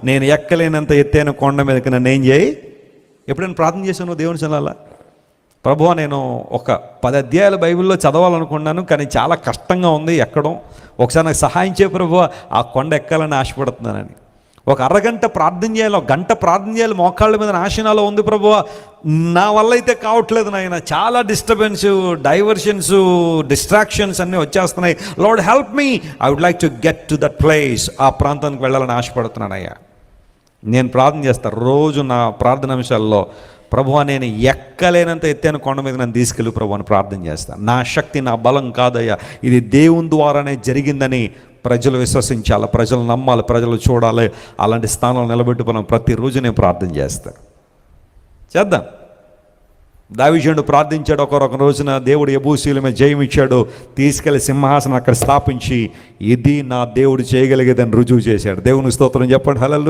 నేను ఎక్కలేనంత ఎత్తైన కొండ మీదకి నన్ను ఏం చేయి. ఎప్పుడైనా ప్రార్థన చేశాను దేవుని సలహాలా, ప్రభువా నేను ఒక 10 అధ్యాయాలు బైబిల్లో చదవాలనుకున్నాను, కానీ చాలా కష్టంగా ఉంది ఎక్కడం, ఒకసారి నాకు సహాయం చేయ ప్రభువా, ఆ కొండ ఎక్కాలని ఆశపడుతున్నానని. ఒక అరగంట ప్రార్థన చేయాలి, ఒక గంట ప్రార్థన చేయాలి, మోకాళ్ళ మీద నాశనాలో ఉంది ప్రభువా, నా వల్ల అయితే కావట్లేదు నాయన, చాలా డిస్టర్బెన్స్, డైవర్షన్స్, డిస్ట్రాక్షన్స్ అన్నీ వచ్చేస్తున్నాయి. Lord help me, I would like to get to that place, ఆ ప్రాంతానికి వెళ్ళాలని ఆశపడుతున్నానయ్యా. నేను ప్రార్థన చేస్తాను రోజు. నా ప్రార్థన అంశాల్లో ప్రభువా నేను ఎక్కలేనంత ఎత్తైన కొండ మీద నన్ను తీసుకెళ్ళి ప్రభు అని ప్రార్థన చేస్తాను. నా శక్తి నా బలం కాదయ్యా, ఇది దేవుని ద్వారానే జరిగిందని ప్రజలు విశ్వసించాలి, ప్రజలు నమ్మాలి, ప్రజలు చూడాలి. అలాంటి స్థానంలో నిలబెట్టుకున్నాం ప్రతిరోజు నేను ప్రార్థన చేస్తాను. చేద్దాం. దావీదుడు ప్రార్థించాడు. ఒక రోజున దేవుడు యెబూసీయుల మీద జయం ఇచ్చాడు, తీసుకెళ్లి సింహాసనం అక్కడ స్థాపించి ఇది నా దేవుడు చేయగలిగేదని రుజువు చేశాడు. దేవుని స్తోత్రం చెప్పండి. హల్లెలూయా.